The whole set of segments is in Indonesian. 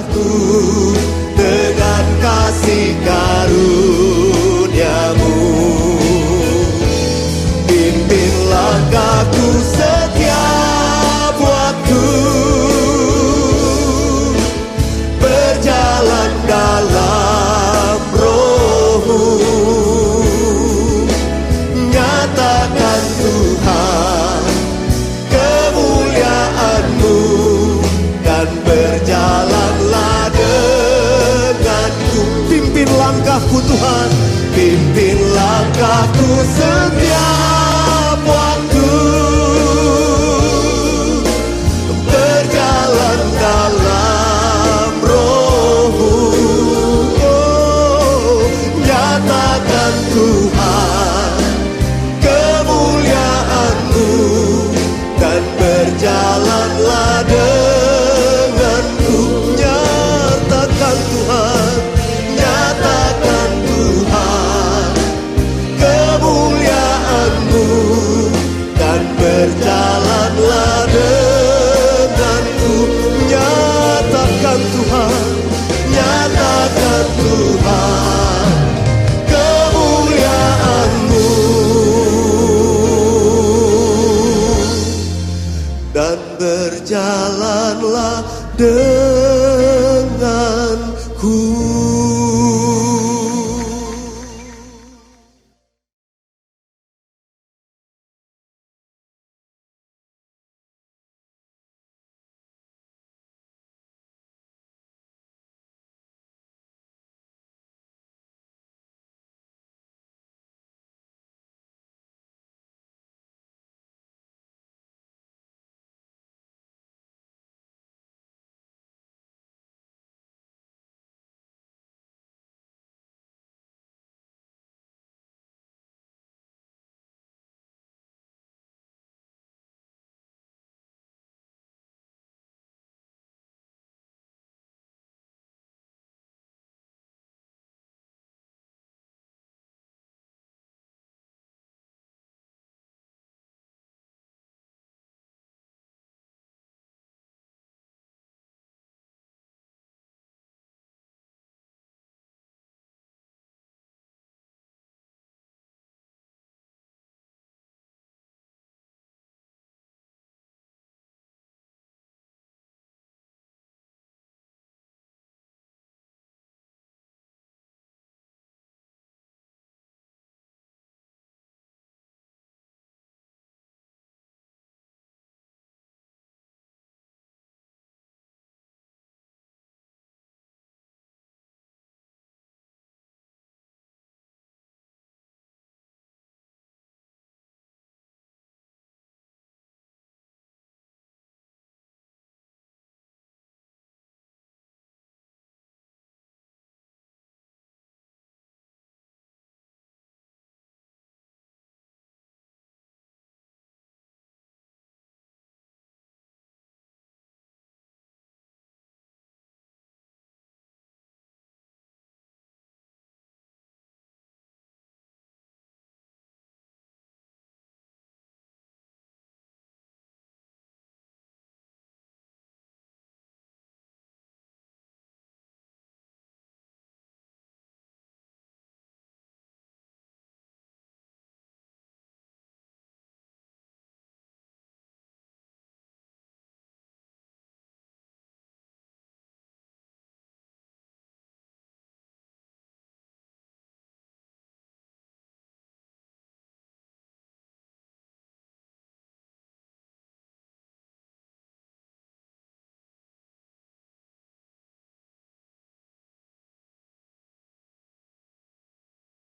langkahku dengan kasih karuniamu. Pimpin langkahku setiap waktu, berjalan dalam Roh-Mu. Nyatakan Tuhan kemuliaan-Mu, dan berjalanlah denganku. Pimpin langkahku Tuhan, pimpin langkahku setiap waktu, berjalan dalam Roh-Mu. Oh, nyatakan Tuhan kemuliaan-Mu, dan berjalanlah denganku. Nyatakan Tuhan, nyatakan Tuhan kemuliaan-Mu, dan berjalanlah denganku. Nyatakan Tuhan, nyatakan Tuhan kemuliaan-Mu, dan berjalanlah denganku.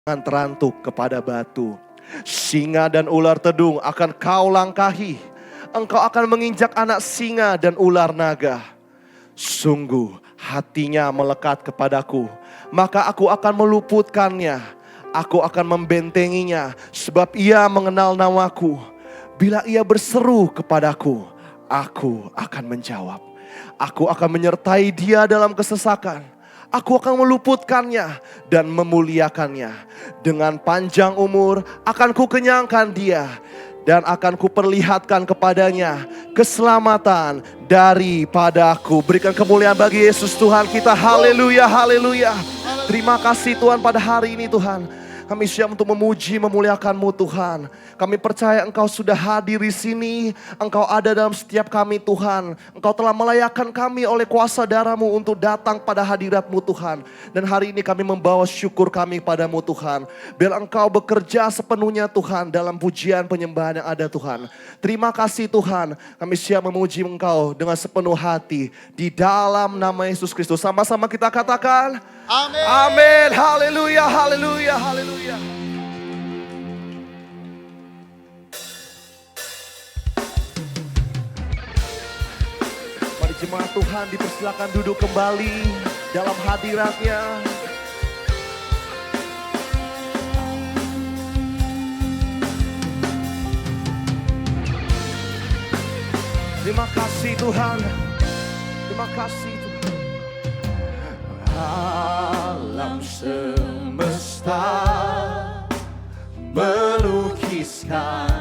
Terantuk kepada batu. Singa dan ular tedung akan kau langkahi. Engkau akan menginjak anak singa dan ular naga. Sungguh hatinya melekat kepadaku, maka aku akan meluputkannya. Aku akan membentenginya, sebab ia mengenal namaku. Bila ia berseru kepadaku, aku akan menjawab. Aku akan menyertai dia dalam kesesakan. Aku akan meluputkannya dan memuliakannya. Dengan panjang umur akan kukenyangkan dia, dan akan kuperlihatkan kepadanya keselamatan daripadaku. Berikan kemuliaan bagi Yesus Tuhan kita. Haleluya, haleluya. Terima kasih Tuhan pada hari ini Tuhan. Kami siap untuk memuji, memuliakan-Mu Tuhan. Kami percaya Engkau sudah hadir di sini. Engkau ada dalam setiap kami Tuhan. Engkau telah melayakkan kami oleh kuasa darah-Mu untuk datang pada hadirat-Mu Tuhan. Dan hari ini kami membawa syukur kami padamu Tuhan. Biar Engkau bekerja sepenuhnya Tuhan dalam pujian penyembahan yang ada Tuhan. Terima kasih Tuhan. Kami siap memuji Engkau dengan sepenuh hati. Di dalam nama Yesus Kristus. Sama-sama kita katakan. Amin. Amin. Haleluya, haleluya, haleluya. Mari jemaat Tuhan dipersilakan duduk kembali dalam hadiratnya. Terima kasih Tuhan. Terima kasih Tuhan. Alam semesta melukiskan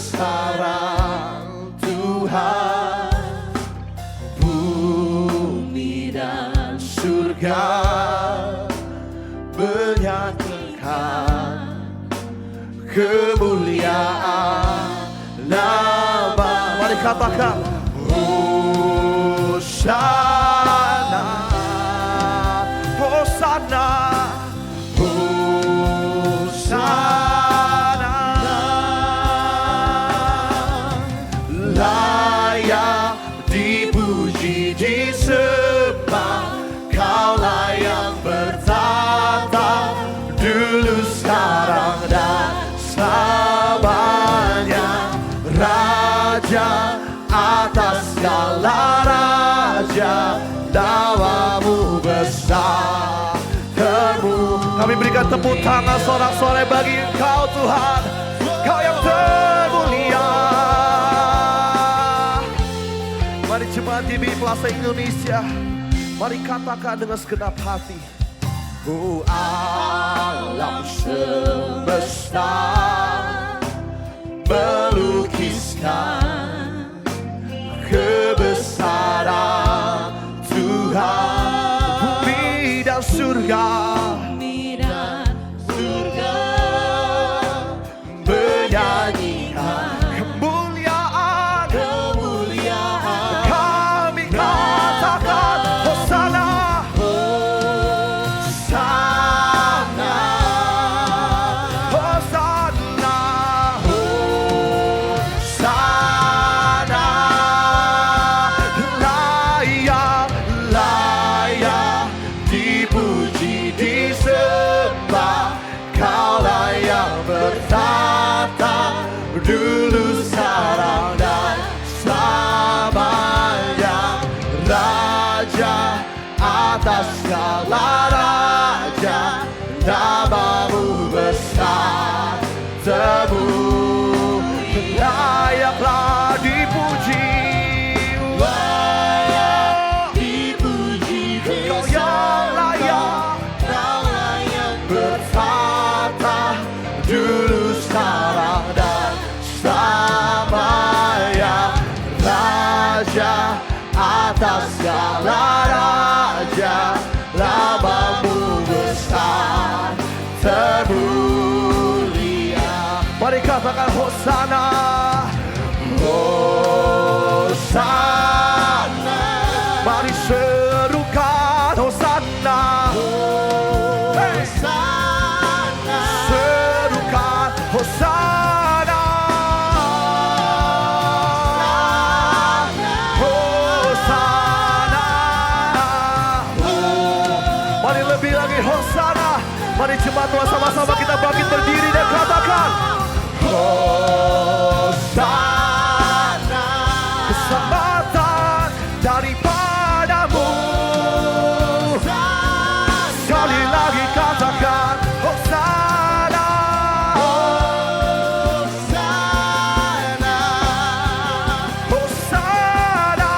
kebesaran Tuhan. Bumi dan surga menyanyikan kemuliaan nama. Mari katakan Hosana, Hosana, Hosana. Layak dipuji, disembah, Kaulah yang bertata dulu, sekarang dan selamanya. Raja atas segala raja, namamu besar termu. Kami berikan tepuk tangan sorak-sorai bagi Engkau Tuhan. Engkau yang termulia. Mari jemaat GBI Plaza Indonesia, mari katakan dengan segenap hati. Oh, alam semesta melukiskan kebesaran Tuhan. Bumi dan surga menyanyikan kemuliaan. Kami katakan Hosana, sana, Hosana, sana. Layak, layak dipuji, disembah, Kaulah yang bertata dulu, sekarang dan selamanya. Raja atas segala raja, namamu besar termu. layaklah dipuji. Layak dipuji, Kau yang layak, Kaulah yang bertata dulu, sekarang dan selamanya. Raja atas segala raja, namamu besar termulia. mari katakan Hosana, Hosana, mari serukan Hosana. Hey, Hosana, serukan Hosana, Hosana. Mari lebih lagi Hosana. Mari jemaat Tuhan sama-sama kita bangkit berdiri dan katakan Hosana, keselamatan daripadamu. Sekali lagi katakan Hosana, Hosana, Hosana,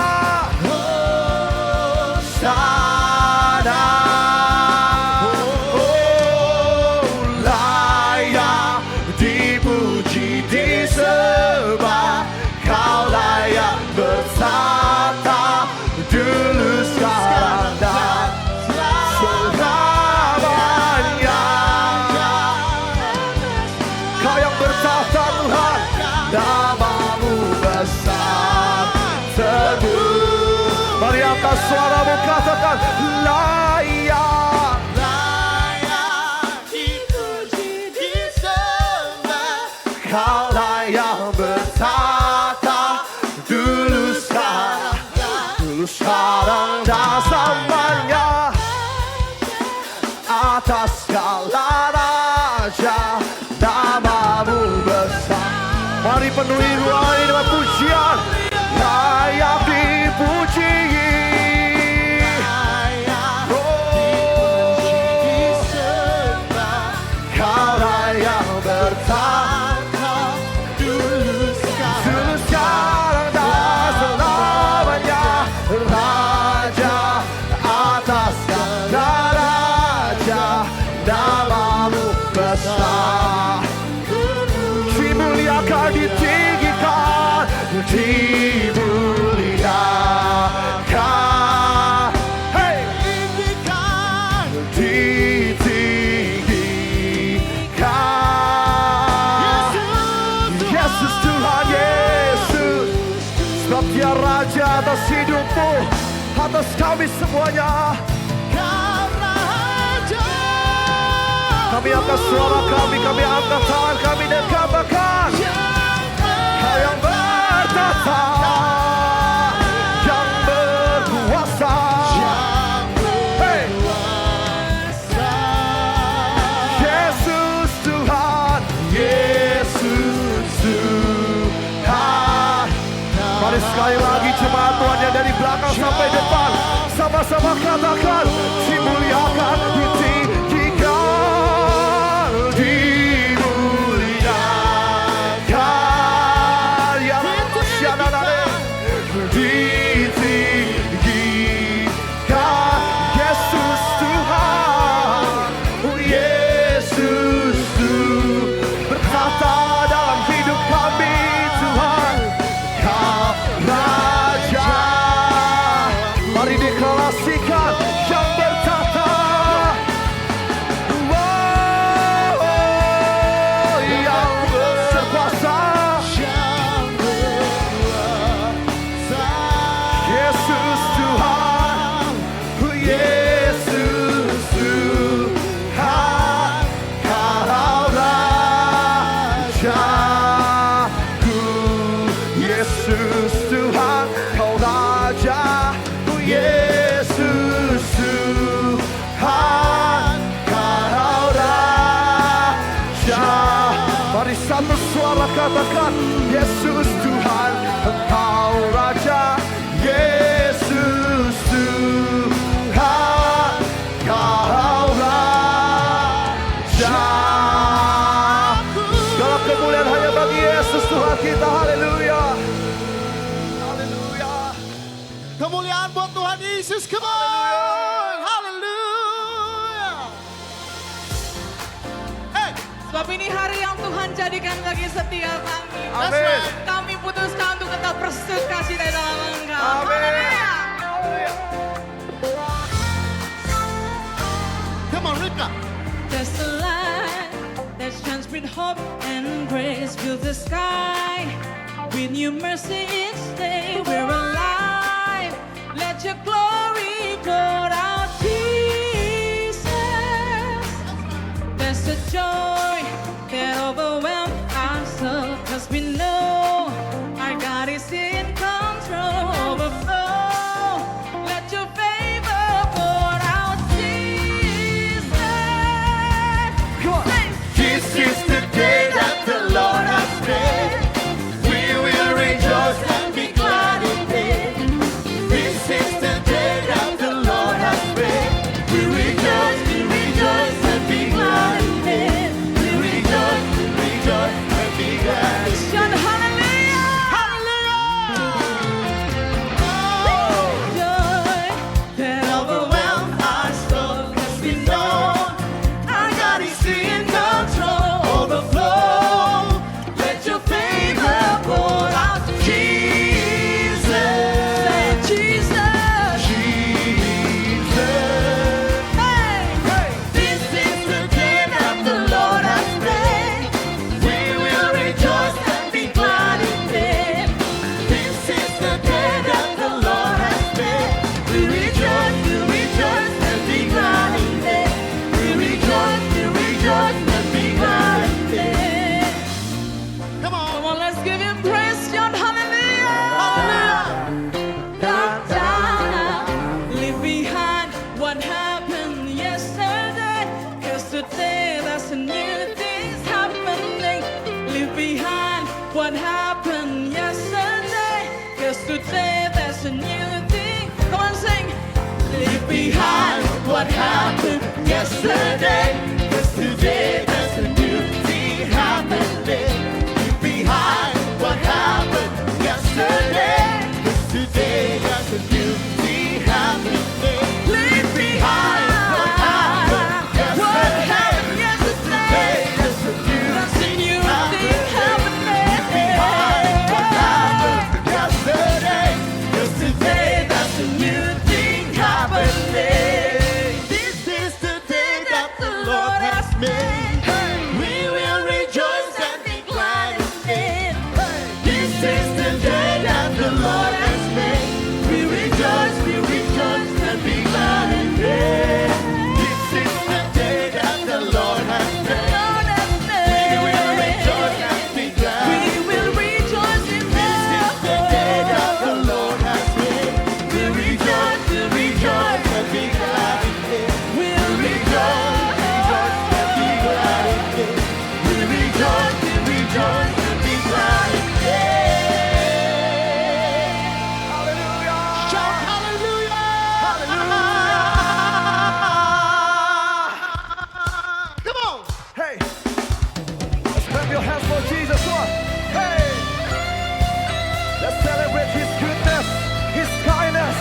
Hosana. Oh, layak dipuji, Mari angkat suaramu katakan layak. layak dipuji, disembah. Kau layak bertata dulu sekarang dan selamanya atas segala raja namamu besar. Mari penuhi ruang ini dengan pujian. Layak dipuji. Layak dipuji, disembah. Kau layak bertata Dulu sekarang sekarang dan selamanya Raja atas segala raja namamu besar. Dimuliakan, ditinggikan, dimuliakan, hey, tinggikan. ditinggikan. Yesus Tuhan Yesus, sebab Dia Raja atas hidupmu, atas kami semuanya. Kau raja. Kami angkat suara kami angkat tangan kami dan katakan, Kau yang bertata, yang berkuasa. Hey, Yesus Tuhan, Yesus Tuhan. Mari sekali lagi jemaat Tuhan yang dari belakang sampai depan, sama-sama katakan, dimuliakan, ditinggikan, dimuliakan, ya Rabbana, ditinggikan. Yesus Tuhan, Yesus Tuhan, berkata dalam hidup kami Tuhan, Kau Raja. Mari deklarasikan yang bertata, yang berkuasa. Yesus Tuhan, Yesus Tuhan, Kau Rajaku. Yesus Tuhan, Kau Rajaku. Yesus Tuhan, Kau Raja. Mari satu suara katakan, Yesus Tuhan, Engkau Raja. Yesus Tuhan, Kau Raja. Segala kemuliaan hanya bagi Yesus Tuhan kita. Haleluya. Haleluya. Kemuliaan buat Tuhan Yesus. Come on. Haleluya. Hey, Sebab ini hari yang Tuhan jadikan bagi setiap kami. Amin. Kami putuskan untuk tetap bersuka cita dalam Engkau. Amin. Haleluya. come on, Rika. There's a light that shines with hope and grace. Fill the sky with new mercy each day. We're alive. Let your glory pour out, Jesus. There's a joy that overwhelms our soul, 'cause we know our God is in control. Overflow. Let your favor pour out, Jesus. Come on. This is the day that the Lord has made. We will rejoice and be glad in it. This is the day that yesterday. 'Cause today there's a new thing happening. Leave behind what happened yesterday. 'Cause today there's a new thing happening. Leave behind what happened yesterday. There's a new thing happening. Leave behind what happened yesterday. 'Cause today there's a new thing happening. This is the day that the Lord has made. We will rejoice and be glad in it. This is the day that the Lord has made. We rejoice and be glad in it. This is the day that the Lord has made. We will rejoice and be glad. We will rejoice in This is the day that the love. Lord has made. We rejoice and be glad in it. We'll Rejoice and be glad in it. We rejoice and be glad in it. Hallelujah. Shout hallelujah! Come on! Hey, let's clap your hands for Jesus. Come on. Hey, let's celebrate His goodness, His kindness.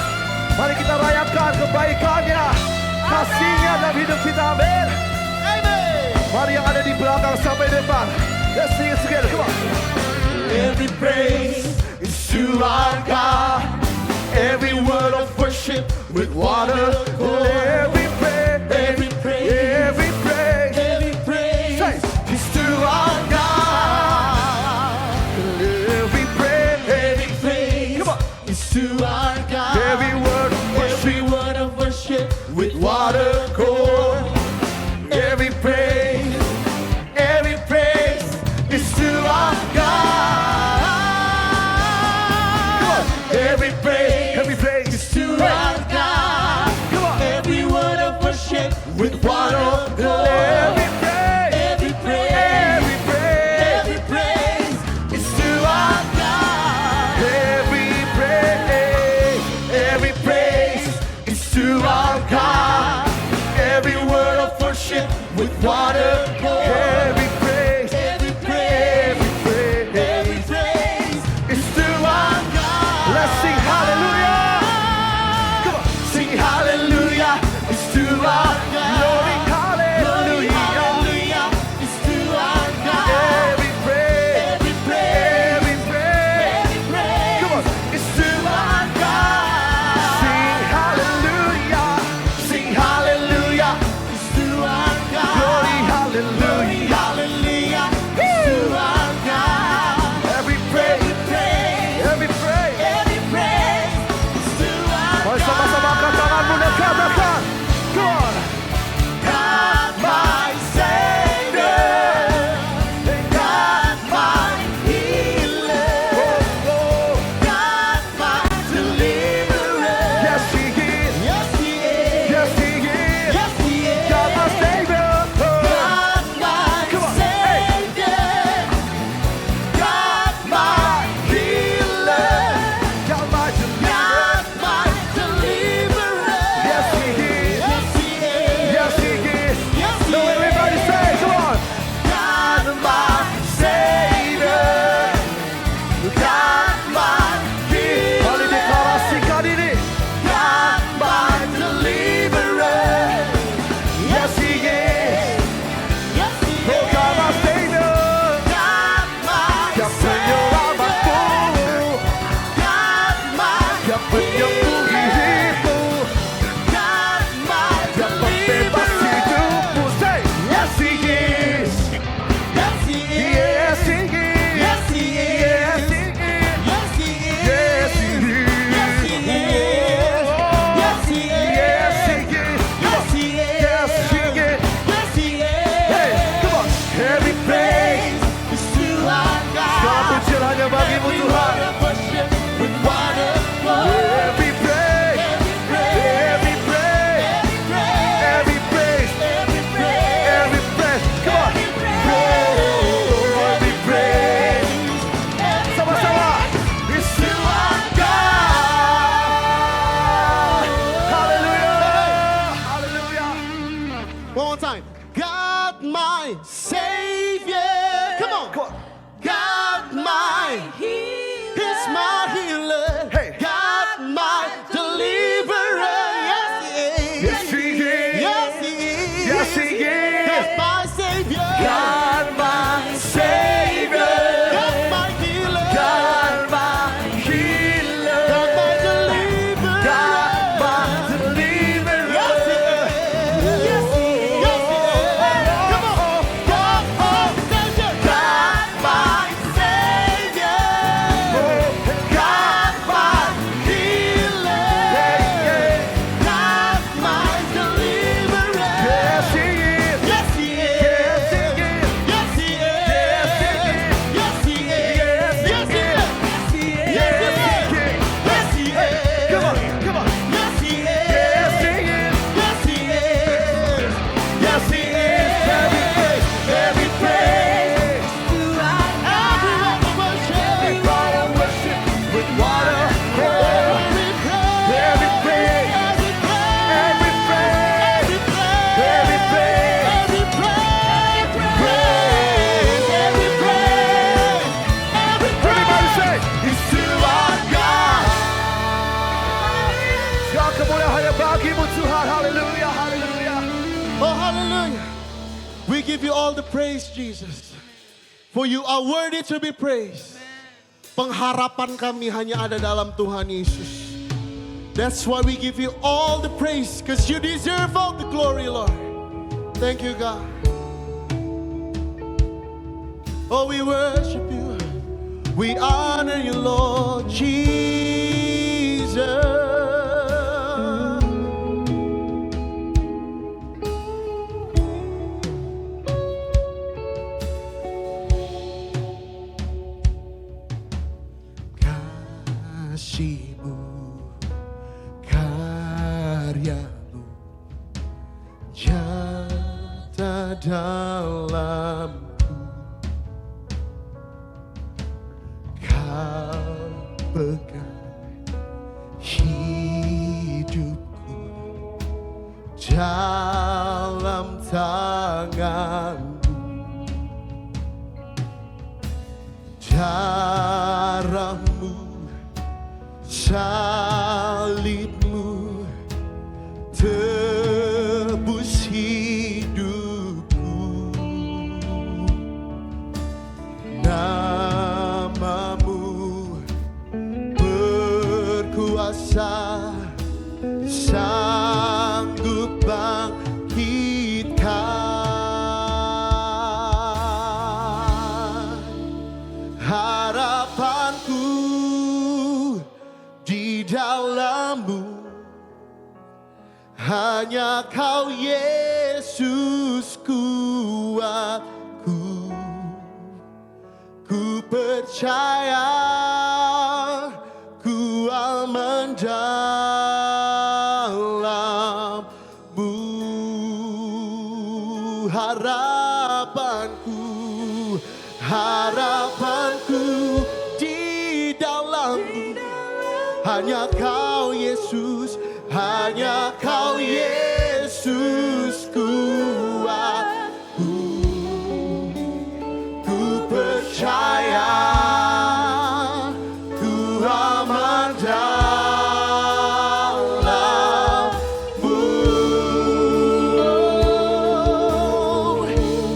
Mari kita rayakan kebaikannya, kasihnya dalam hidup kita. Amin. Amen! Mari yang ada di belakang sampai depan. Let's sing it together. Come on. Every praise is to our God. Every word of worship with water. Every praise, Every praise, every praise. every praise Say. is to our God. Every praise, Every praise Come on. is to our God. every word of Every worship, word of worship with water core. Every praise is to our God. Come on. Every praise every praise is to our God. Come on. my Savior. Come on. God my healer. He's my healer. Hey. God my deliverer. Yes, He is. Yes, He is. Yes, He is. Yes, He is. That's my Savior. God my Savior. God my healer. God my healer. God my deliverer. God my deliverer. Yes, He is. Yes, He is. Yes, He is. Come on. God my Savior. God my Savior. God my healer. God my deliverer. Yes, He is. Yes, He is. Yes, He is. Yes, He is. Yes, He is. Yes, He is. Yes, He is. Yes, He is. Come on, come on. Yes, He is. Yes, He is. Yes, He is. Yes, He is. Every praise. Everyone worship. Everybody worship with water. Every praise. Every praise. Every praise. Every praise. Every praise. Every praise. Every praise. Praise. Every praise. Every Everybody praise. say, Is to our God. segala kemuliaan hanya bagimu Tuhan. Haleluya, haleluya. Oh, hallelujah. We give you all the praise, Jesus. For you are worthy to be praised. Pengharapan kami hanya ada dalam Tuhan Yesus. That's why we give you all the praise. Because you deserve all the glory, Lord. Thank you, God. Oh, we worship you. We honor you, Lord Jesus. Kasih-Mu, karya-Mu nyata dalamku. Kau pegang hidupku dalam tangan-Mu. Darah-Mu, salib-Mu tebus hidupku. Nama-Mu berkuasa, sanggup bangkitkan harapanku di dalam-Mu. Hanya Kau Yesus kuatku. Ku percaya ku aman dalam-Mu. Harapanku, harapanku di dalam-Mu. Hanya Kau Yesus, hanya Kau Yesus kuatku. Ku percaya ku aman dalam-Mu.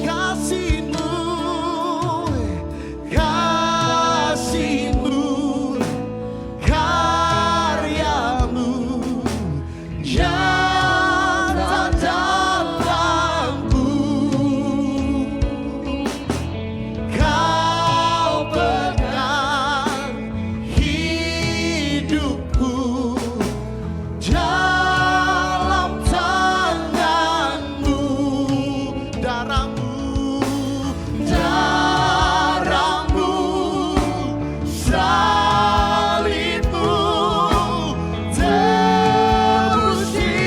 Kasih-Mu, kasih-Mu, karya-Mu nyata dalamku. Kau pegang hidupku dalam tangan-Mu. Darah-Mu, darah-Mu, salib-Mu tebus hidupku.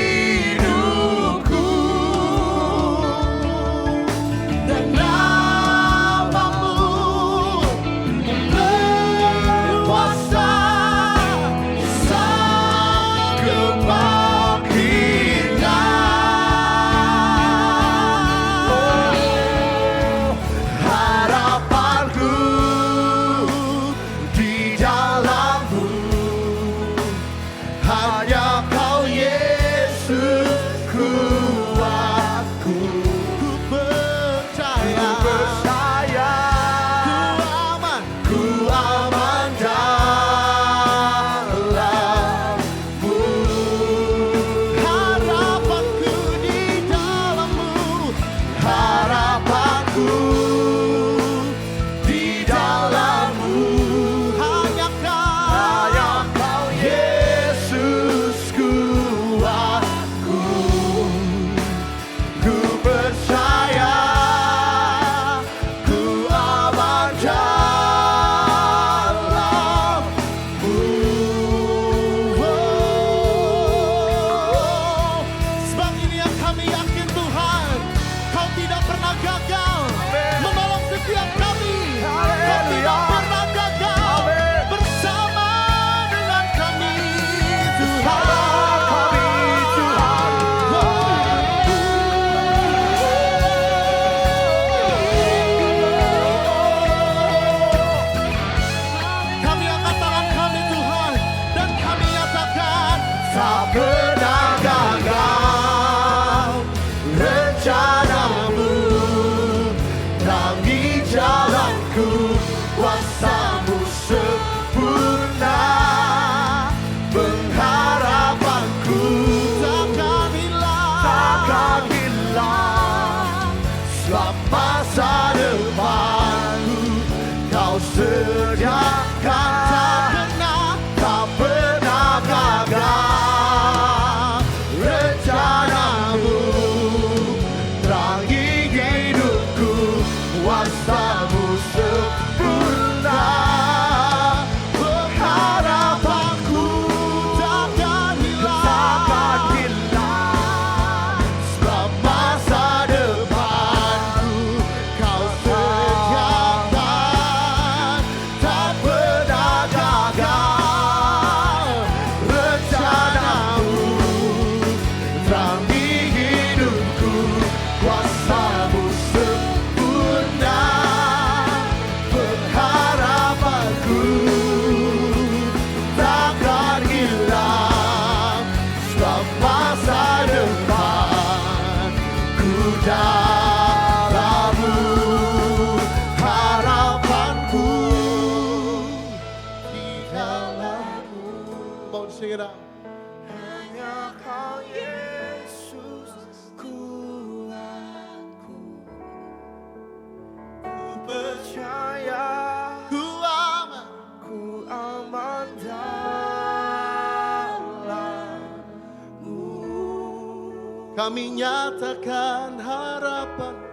kami nyatakan harapanku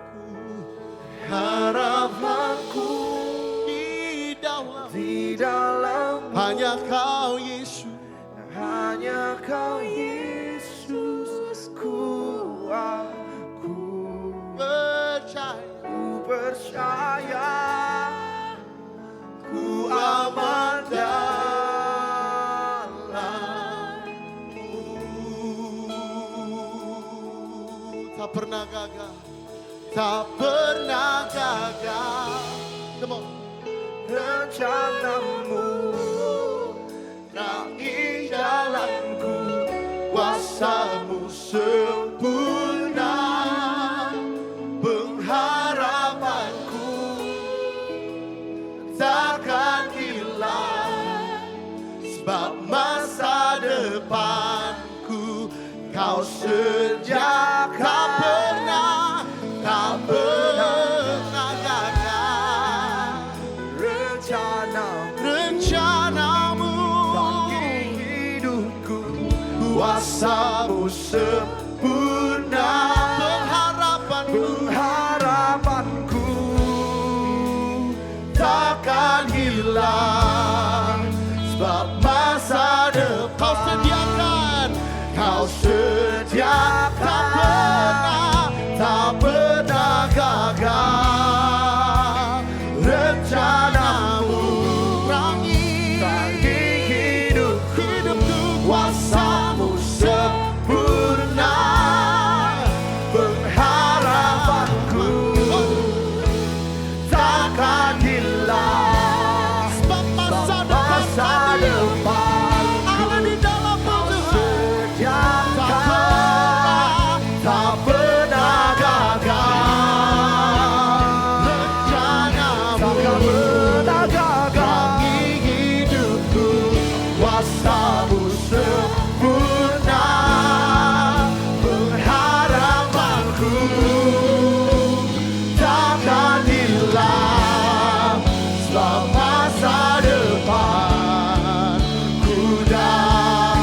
di dalam hanya Kau Yesus, aku percaya, ku aman tak pernah gagal, tak pernah gagal. Come on. rencanamu, terangi jalanku, Kuasamu sempurna, pengharapanku takkan hilang, sebab masa depanku Kau sediakan. Tak pernah gagal rencanamu bagi hidupku, kuasamu sempurna, pengharapanku takkan hilang, sebab masa depan Kau sediakan, tak pernah gagal rencanamu bagi hidupku, kuasamu sempurna, pengharapanku takkan hilang, sebab masa depan ada di dalam Tuhan, tak pernah gagal rencanamu bagi hidupku, kuasamu sempurna, pengharapanku takkan hilang, sebab masa depan ku dalam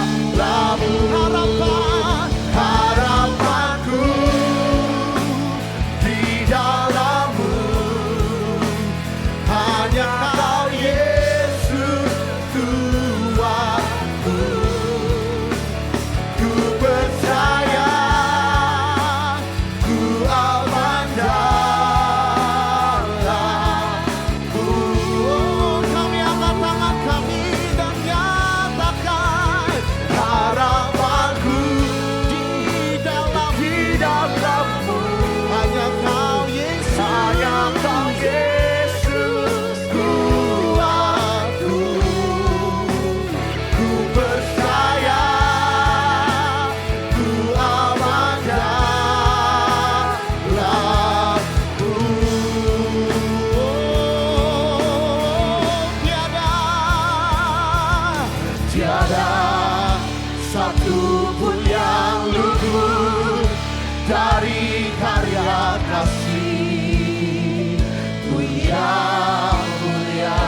harapanku di dalammu, hanya Kau Yesus Tuhanku. Ku percaya, ku aman dalammu. Kami angkat tangan kami dan nyatakan harapanku di dalammu, hanya Kau Yesus, Tuhanku. Ku percaya, ku aman dalammu. Tiada satu pun yang luput dari karya kasih-Mu yang mulia.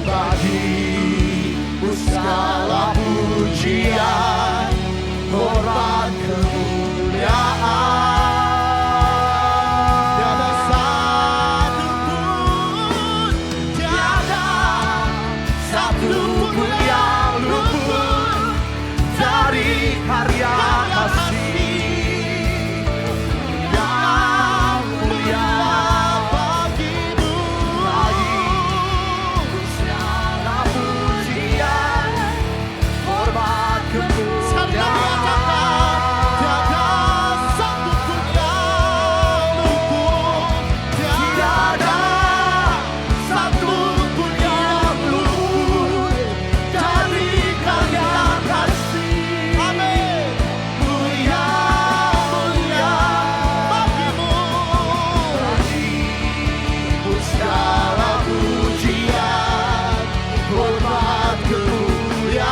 Bagi-Mu segala pujian, hormat, kemuliaan. Tiada satu pun, tiada satu pun yang luput dari karya kasih yang mulia. Bagi-Mu segala pujian, hormat, kemuliaan. Tiada satu pun yang luput, tiada satu pun yang luput dari karya kasih. Amin. Mulia, mulia bagi-Mu, bagi-Mu segala pujian, hormat, kemuliaan.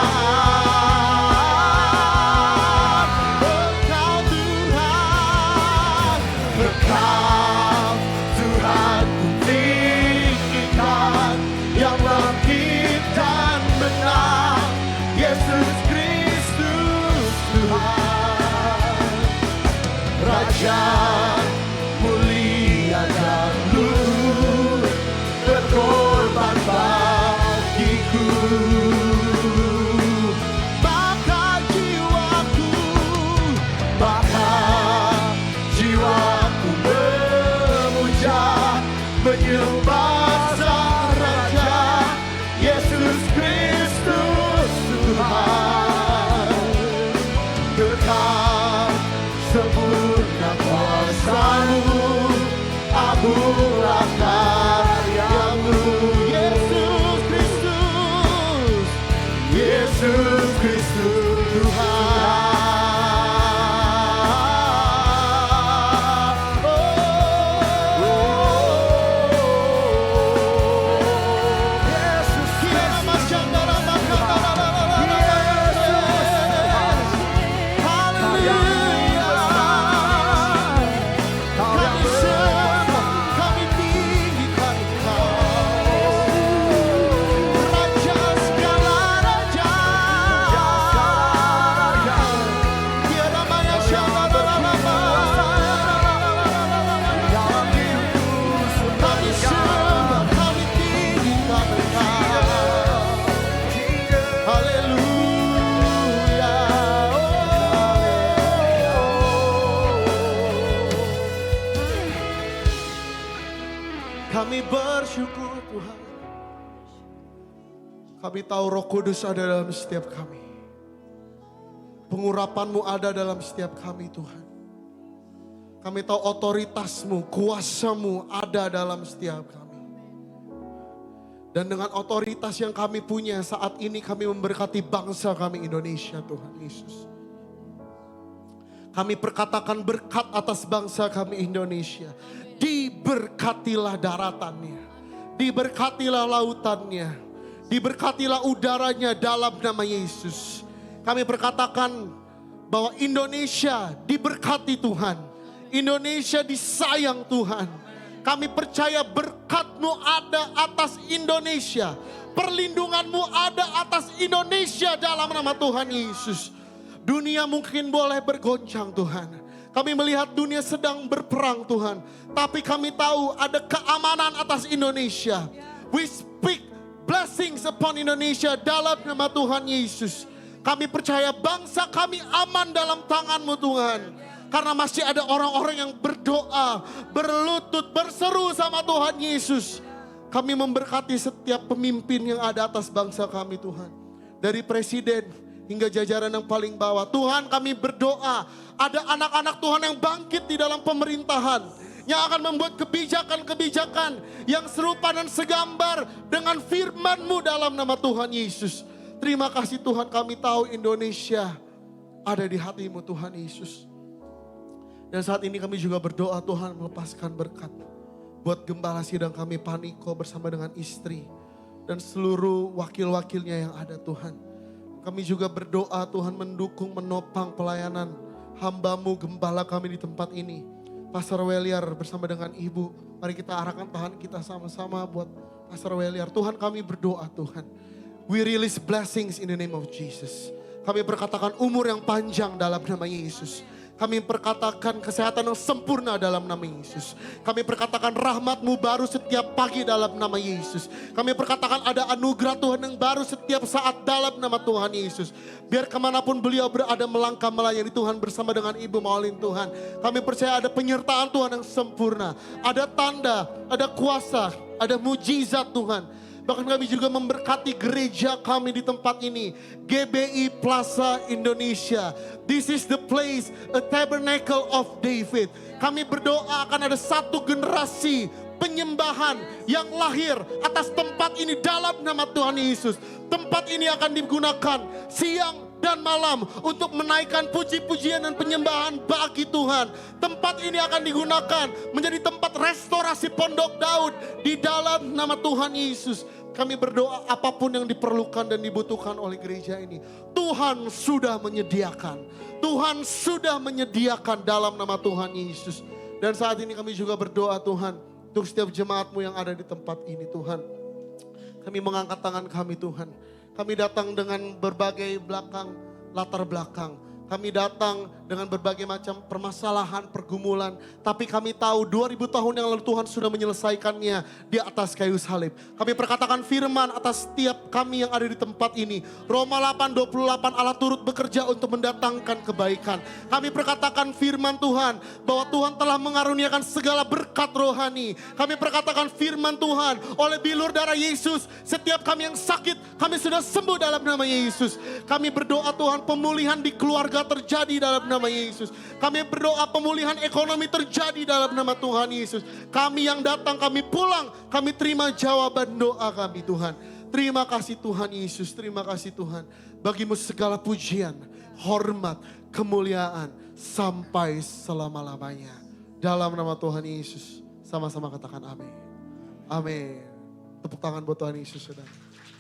bersyukur Tuhan. Kami tahu Roh Kudus ada dalam setiap kami. Pengurapan-Mu ada dalam setiap kami Tuhan. Kami tahu otoritas-Mu, kuasa-Mu ada dalam setiap kami. Dan dengan otoritas yang kami punya saat ini kami memberkati bangsa kami Indonesia Tuhan Yesus. Kami perkatakan berkat atas bangsa kami Indonesia. Diberkatilah daratannya, diberkatilah lautannya, diberkatilah udaranya dalam nama Yesus. Kami perkatakan bahwa Indonesia diberkati Tuhan. Indonesia disayang Tuhan. Kami percaya berkat-Mu ada atas Indonesia. Perlindungan-Mu ada atas Indonesia dalam nama Tuhan Yesus. Dunia mungkin boleh bergoncang Tuhan. Kami melihat dunia sedang berperang Tuhan. Tapi kami tahu ada keamanan atas Indonesia. We speak blessings upon Indonesia dalam nama Tuhan Yesus. Kami percaya bangsa kami aman dalam tangan-Mu Tuhan. Karena masih ada orang-orang yang berdoa, berlutut, berseru sama Tuhan Yesus. Kami memberkati setiap pemimpin yang ada atas bangsa kami Tuhan. Dari presiden hingga jajaran yang paling bawah. Tuhan kami berdoa ada anak-anak Tuhan yang bangkit di dalam pemerintahan. Yang akan membuat kebijakan-kebijakan yang serupa dan segambar dengan firman-Mu dalam nama Tuhan Yesus. Terima kasih Tuhan, kami tahu Indonesia ada di hati-Mu Tuhan Yesus. Dan saat ini kami juga berdoa Tuhan melepaskan berkat. Buat gembala sidang kami Paniko bersama dengan istri. Dan seluruh wakil-wakilnya yang ada Tuhan. Kami juga berdoa Tuhan mendukung, menopang pelayanan hamba-Mu gembala kami di tempat ini. Pastor Weliar bersama dengan Ibu. Mari kita arahkan tangan kita sama-sama buat Pastor Weliar. Tuhan kami berdoa Tuhan. We release blessings in the name of Jesus. Kami perkatakan umur yang panjang dalam nama Yesus. Kami perkatakan kesehatan yang sempurna dalam nama Yesus. Kami perkatakan rahmat-Mu baru setiap pagi dalam nama Yesus. Kami perkatakan ada anugerah Tuhan yang baru setiap saat dalam nama Tuhan Yesus. Biar kemanapun beliau berada melangkah melayani Tuhan bersama dengan Ibu Maulin Tuhan. Kami percaya ada penyertaan Tuhan yang sempurna. Ada tanda, ada kuasa, ada mujizat Tuhan. Bahkan kami juga memberkati gereja kami di tempat ini. GBI Plaza Indonesia. This is the place, a tabernacle of David. Kami berdoa akan ada satu generasi penyembahan yang lahir atas tempat ini dalam nama Tuhan Yesus. Tempat ini akan digunakan siang dan malam untuk menaikkan puji-pujian dan penyembahan bagi Tuhan. Tempat ini akan digunakan menjadi tempat restorasi Pondok Daud di dalam nama Tuhan Yesus. Kami berdoa apapun yang diperlukan dan dibutuhkan oleh gereja ini. Tuhan sudah menyediakan. Tuhan sudah menyediakan dalam nama Tuhan Yesus. Dan saat ini kami juga berdoa Tuhan. Untuk setiap jemaat-Mu yang ada di tempat ini Tuhan. Kami mengangkat tangan kami Tuhan. Kami datang dengan berbagai latar belakang. Kami datang dengan berbagai macam permasalahan, pergumulan. Tapi kami tahu 2000 tahun yang lalu Tuhan sudah menyelesaikannya di atas kayu salib. Kami perkatakan firman atas setiap kami yang ada di tempat ini. Roma 8:28 Allah turut bekerja untuk mendatangkan kebaikan. Kami perkatakan firman Tuhan bahwa Tuhan telah mengaruniakan segala berkat rohani. Kami perkatakan firman Tuhan oleh bilur darah Yesus. Setiap kami yang sakit kami sudah sembuh dalam nama Yesus. Kami berdoa Tuhan pemulihan di keluarga terjadi dalam nama Yesus. Kami berdoa pemulihan ekonomi terjadi dalam nama Tuhan Yesus. Kami yang datang, kami pulang, kami terima jawaban doa kami Tuhan. Terima kasih Tuhan Yesus, terima kasih Tuhan. Bagimu segala pujian, hormat, kemuliaan sampai selama-lamanya. Dalam nama Tuhan Yesus, sama-sama katakan amin. Amin. Tepuk tangan buat Tuhan Yesus saudara.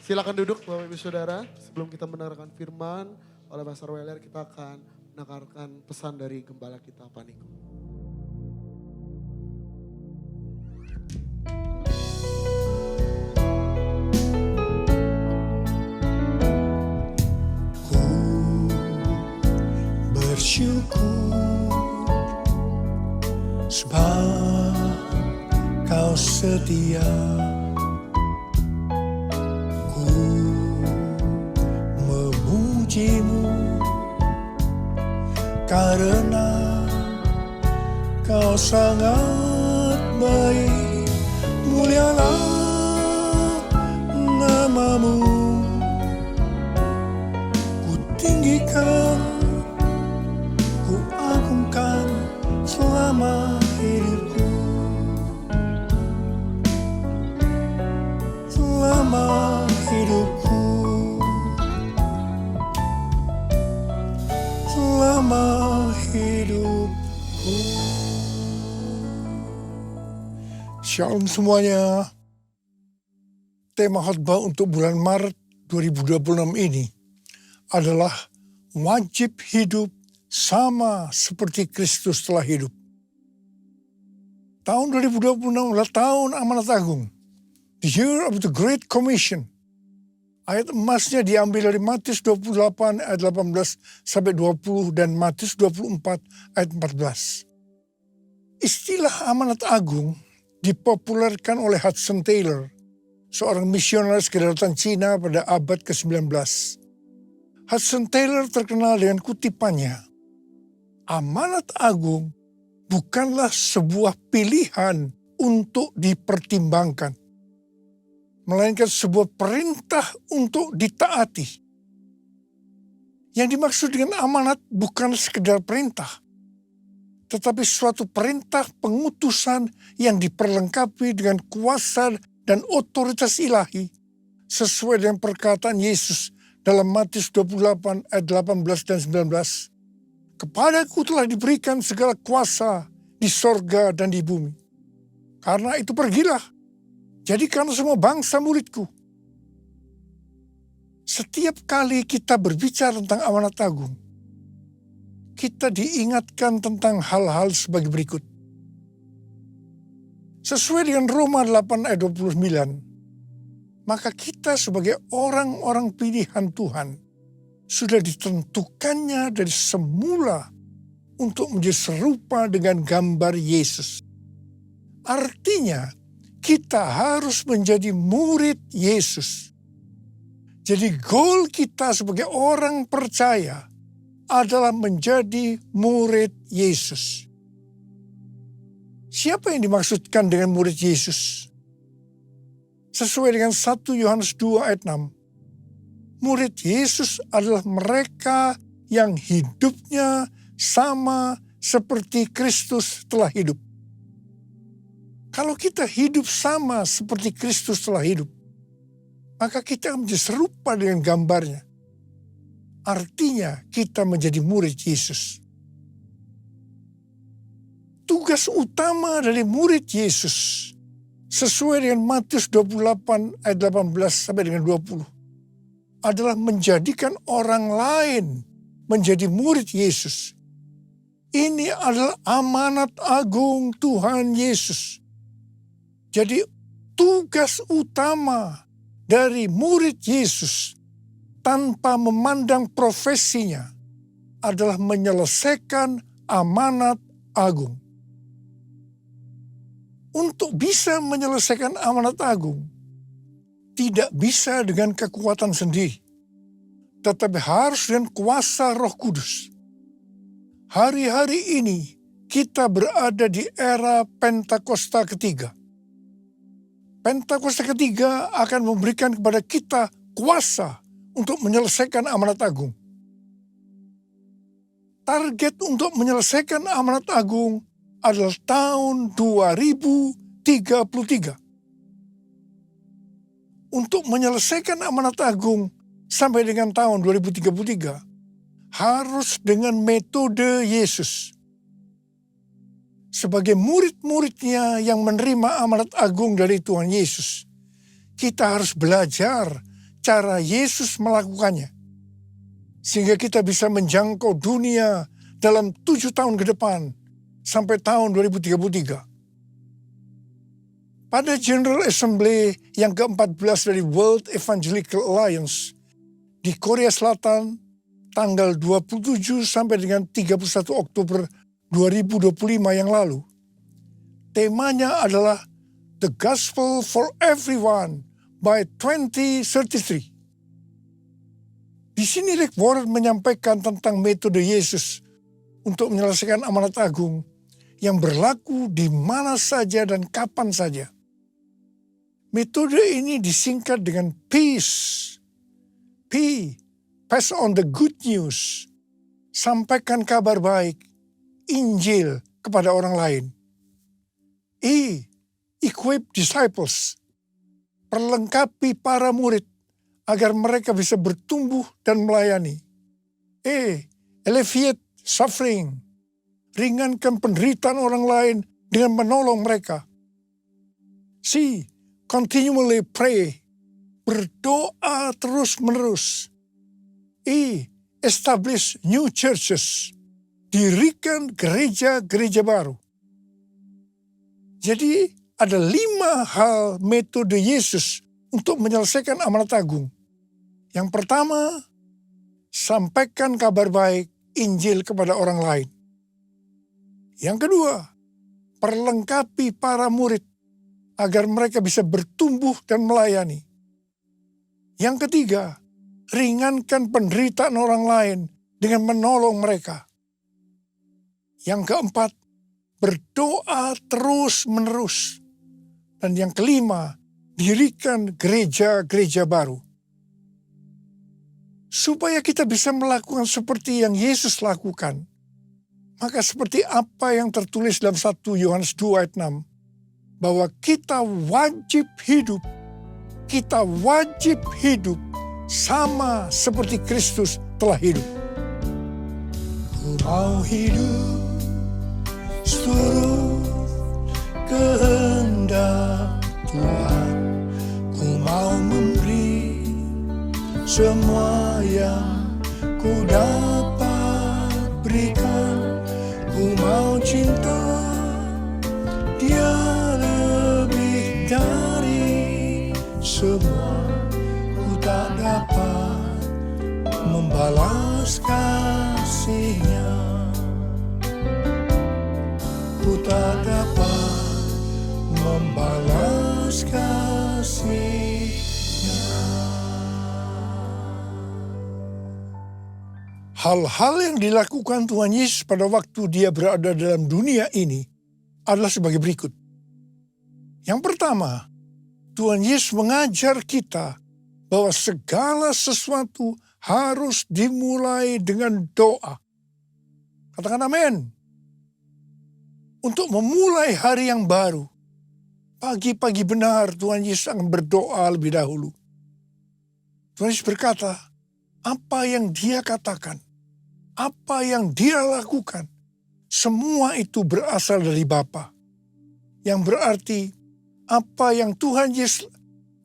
Silakan duduk Bapak Ibu Saudara. Sebelum kita mendengarkan firman oleh Pastor Weller, kita akan mendengarkan pesan dari gembala kita Paniko. Ku bersyukur sebab Kau setia. Karena Kau sangat baik, mulia mulialah namamu, ku tinggikan, ku agungkan selama hidupku, selama hidupku, selama hidupku. Shalom semuanya. Tema khotbah untuk bulan Maret 2026 ini adalah wajib hidup sama seperti Kristus telah hidup. Tahun 2026 adalah tahun amanat agung, the year of the Great Commission. Ayat emasnya diambil dari Matius 28 ayat 18 sampai 20 dan Matius 24 ayat 14. Istilah amanat agung dipopulerkan oleh Hudson Taylor, seorang misionaris kedaulatan Cina pada abad ke-19. Hudson Taylor terkenal dengan kutipannya, amanat agung bukanlah sebuah pilihan untuk dipertimbangkan, melainkan sebuah perintah untuk ditaati. Yang dimaksud dengan amanat bukan sekedar perintah, tetapi suatu perintah pengutusan yang diperlengkapi dengan kuasa dan otoritas ilahi sesuai dengan perkataan Yesus dalam Matius 28 ayat 18 dan 19. Kepadaku telah diberikan segala kuasa di sorga dan di bumi. Karena itu pergilah, jadikan semua bangsa muridku. Setiap kali kita berbicara tentang amanat agung, kita diingatkan tentang hal-hal sebagai berikut. Sesuai dengan Roma 8 ayat 29, maka kita sebagai orang-orang pilihan Tuhan sudah ditentukannya dari semula untuk menjadi serupa dengan gambar Yesus. Artinya, kita harus menjadi murid Yesus. Jadi goal kita sebagai orang percaya adalah menjadi murid Yesus. Siapa yang dimaksudkan dengan murid Yesus? Sesuai dengan 1 Yohanes 2 ayat 6, murid Yesus adalah mereka yang hidupnya sama seperti Kristus telah hidup. Kalau kita hidup sama seperti Kristus telah hidup, maka kita akan menjadi serupa dengan gambarnya. Artinya kita menjadi murid Yesus. Tugas utama dari murid Yesus sesuai dengan Matius 28 ayat 18 sampai dengan 20 adalah menjadikan orang lain menjadi murid Yesus. Ini adalah amanat agung Tuhan Yesus. Jadi tugas utama dari murid Yesus tanpa memandang profesinya adalah menyelesaikan amanat agung. Untuk bisa menyelesaikan amanat agung, tidak bisa dengan kekuatan sendiri, tetapi harus dengan kuasa Roh Kudus. Hari-hari ini kita berada di era Pentakosta ketiga. Pentakosta ketiga akan memberikan kepada kita kuasa untuk menyelesaikan amanat agung. Target untuk menyelesaikan amanat agung adalah tahun 2033. Untuk menyelesaikan amanat agung sampai dengan tahun 2033 harus dengan metode Yesus. Sebagai murid-muridnya yang menerima amanat agung dari Tuhan Yesus, kita harus belajar cara Yesus melakukannya. Sehingga kita bisa menjangkau dunia dalam 7 tahun ke depan sampai tahun 2033. Pada General Assembly yang ke-14 dari World Evangelical Alliance di Korea Selatan tanggal 27 sampai dengan 31 Oktober 2025 yang lalu, temanya adalah The Gospel for Everyone by 2033. Di sini Rick Warren menyampaikan tentang metode Yesus untuk menyelesaikan amanat agung yang berlaku di mana saja dan kapan saja. Metode ini disingkat dengan peace. P, pass on the good news. Sampaikan kabar baik, Injil kepada orang lain. E, equip disciples. Perlengkapi para murid agar mereka bisa bertumbuh dan melayani. E, alleviate suffering. Ringankan penderitaan orang lain dengan menolong mereka. C, continually pray. Berdoa terus-menerus. E, establish new churches. Dirikan gereja-gereja baru. Jadi ada 5 hal metode Yesus untuk menyelesaikan amanat agung. Yang pertama, sampaikan kabar baik Injil kepada orang lain. Yang kedua, perlengkapi para murid agar mereka bisa bertumbuh dan melayani. Yang ketiga, ringankan penderitaan orang lain dengan menolong mereka. Yang keempat, berdoa terus-menerus. Dan yang kelima, dirikan gereja-gereja baru. Supaya kita bisa melakukan seperti yang Yesus lakukan, maka seperti apa yang tertulis dalam 1 Yohanes 2 ayat 6, bahwa kita wajib hidup sama seperti Kristus telah hidup. Ku mau hidup seluruh kehendak Tuhan. Ku mau memberi semua yang ku dapat berikan. Ku mau cinta Dia lebih dari semua. Ku tak dapat membalas kasih-Nya. Ku tak dapat membalas kasih-Nya. Hal-hal yang dilakukan Tuhan Yesus pada waktu Dia berada dalam dunia ini adalah sebagai berikut. Yang pertama, Tuhan Yesus mengajar kita bahwa segala sesuatu harus dimulai dengan doa. Katakan amin. Untuk memulai hari yang baru, pagi-pagi benar Tuhan Yesus akan berdoa lebih dahulu. Tuhan Yesus berkata, apa yang Dia katakan, apa yang Dia lakukan, semua itu berasal dari Bapa. Yang berarti apa yang Tuhan Yesus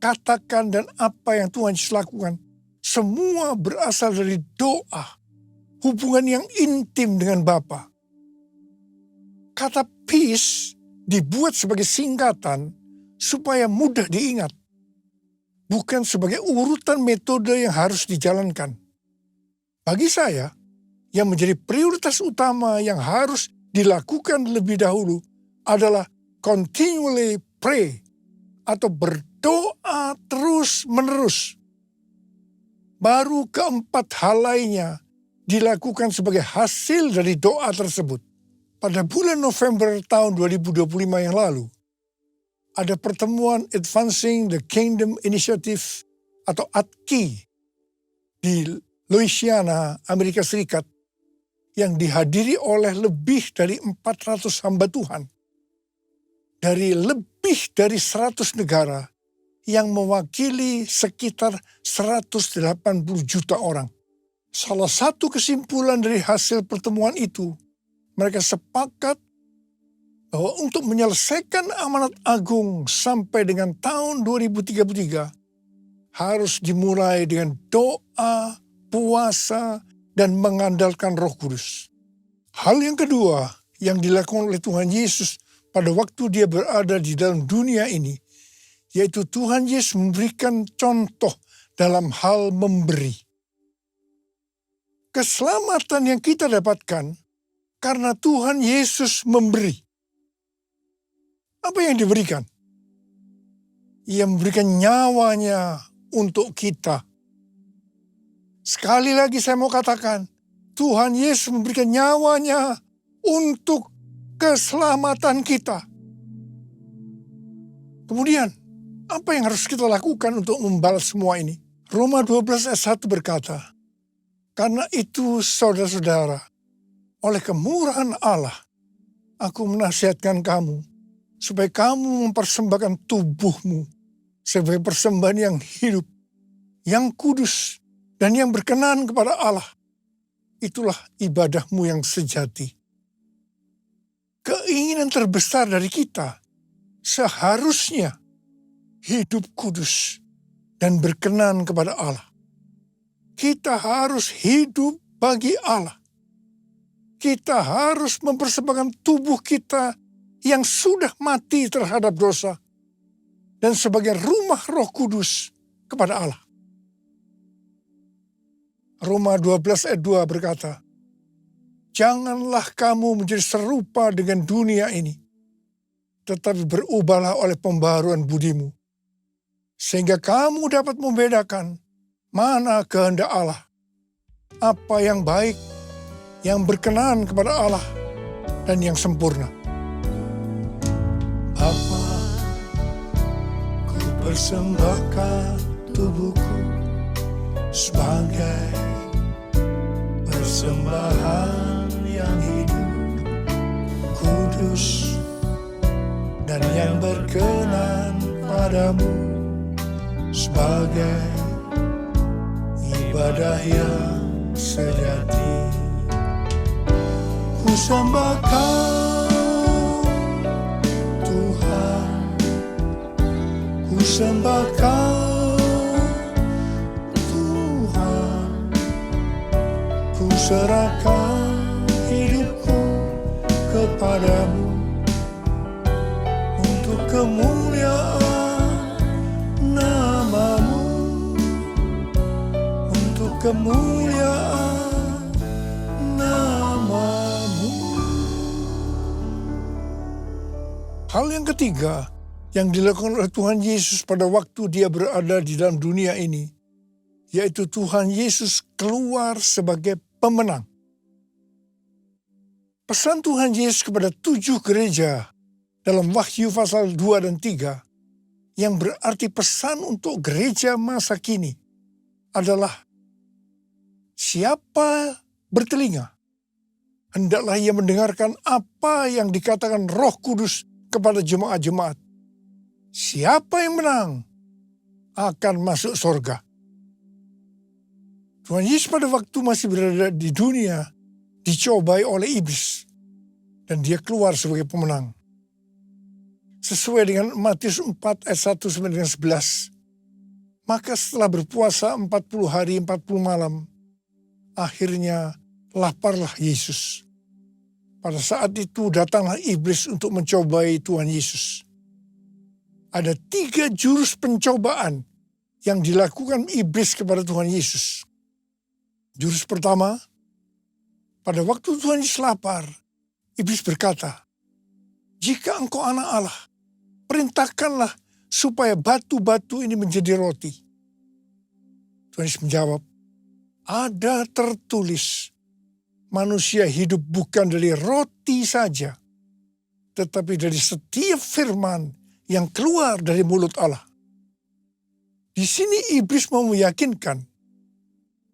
katakan dan apa yang Tuhan Yesus lakukan, semua berasal dari doa, hubungan yang intim dengan Bapa. Kata peace dibuat sebagai singkatan supaya mudah diingat, bukan sebagai urutan metode yang harus dijalankan. Bagi saya, yang menjadi prioritas utama yang harus dilakukan lebih dahulu adalah continually pray atau berdoa terus-menerus. Baru keempat hal lainnya dilakukan sebagai hasil dari doa tersebut. Pada bulan November tahun 2025 yang lalu, ada pertemuan Advancing the Kingdom Initiative atau ADKI di Louisiana, Amerika Serikat, yang dihadiri oleh lebih dari 400 hamba Tuhan dari lebih dari 100 negara yang mewakili sekitar 180 juta orang. Salah satu kesimpulan dari hasil pertemuan itu, mereka sepakat bahwa untuk menyelesaikan amanat agung sampai dengan tahun 2033 harus dimulai dengan doa, puasa, dan mengandalkan Roh Kudus. Hal yang kedua yang dilakukan oleh Tuhan Yesus pada waktu Dia berada di dalam dunia ini, yaitu Tuhan Yesus memberikan contoh dalam hal memberi. Keselamatan yang kita dapatkan karena Tuhan Yesus memberi. Apa yang diberikan? Ia memberikan nyawanya untuk kita. Sekali lagi saya mau katakan, Tuhan Yesus memberikan nyawanya untuk keselamatan kita. Kemudian, Apa yang harus kita lakukan untuk membalas semua ini? Roma 12 ayat 1 berkata, karena itu saudara-saudara, oleh kemurahan Allah, aku menasihatkan kamu, supaya kamu mempersembahkan tubuhmu sebagai persembahan yang hidup, yang kudus, dan yang berkenan kepada Allah. Itulah ibadahmu yang sejati. Keinginan terbesar dari kita seharusnya hidup kudus dan berkenan kepada Allah. Kita harus hidup bagi Allah. Kita harus mempersembahkan tubuh kita yang sudah mati terhadap dosa dan sebagai rumah Roh Kudus kepada Allah. Roma 12 ayat 2 berkata, janganlah kamu menjadi serupa dengan dunia ini, tetapi berubahlah oleh pembaharuan budimu, sehingga kamu dapat membedakan mana kehendak Allah, apa yang baik, yang berkenan kepada Allah, dan yang sempurna. Bapa, ku persembahkan tubuhku sebagai persembahan yang hidup, kudus, dan yang berkenan padamu, sebagai ibadah yang sejati. Ku sembah Kau, Tuhan, ku sembah Kau, Tuhan, ku serahkan hidupku kepadamu untuk kemuliaan nama-Mu, untuk kemuliaan nama-Mu. Hal yang ketiga yang dilakukan oleh Tuhan Yesus pada waktu Dia berada di dalam dunia ini, yaitu Tuhan Yesus keluar sebagai pemenang. Pesan Tuhan Yesus kepada 7 gereja dalam Wahyu pasal 2 dan 3, yang berarti pesan untuk gereja masa kini, adalah siapa bertelinga, hendaklah ia mendengarkan apa yang dikatakan Roh Kudus kepada jemaat-jemaat. Siapa yang menang akan masuk surga. Tuhan Yesus pada waktu masih berada di dunia dicobai oleh iblis, dan Dia keluar sebagai pemenang. Sesuai dengan Matius 4 ayat 1 sampai dengan 11. Maka setelah berpuasa 40 hari 40 malam, akhirnya laparlah Yesus. Pada saat itu datanglah iblis untuk mencobai Tuhan Yesus. Ada 3 jurus pencobaan yang dilakukan iblis kepada Tuhan Yesus. Jurus pertama, pada waktu Tuhan Yesus lapar, iblis berkata, jika engkau anak Allah, perintahkanlah supaya batu-batu ini menjadi roti. Tuhan Yesus menjawab, ada tertulis, manusia hidup bukan dari roti saja, tetapi dari setiap firman yang keluar dari mulut Allah. Di sini iblis mau meyakinkan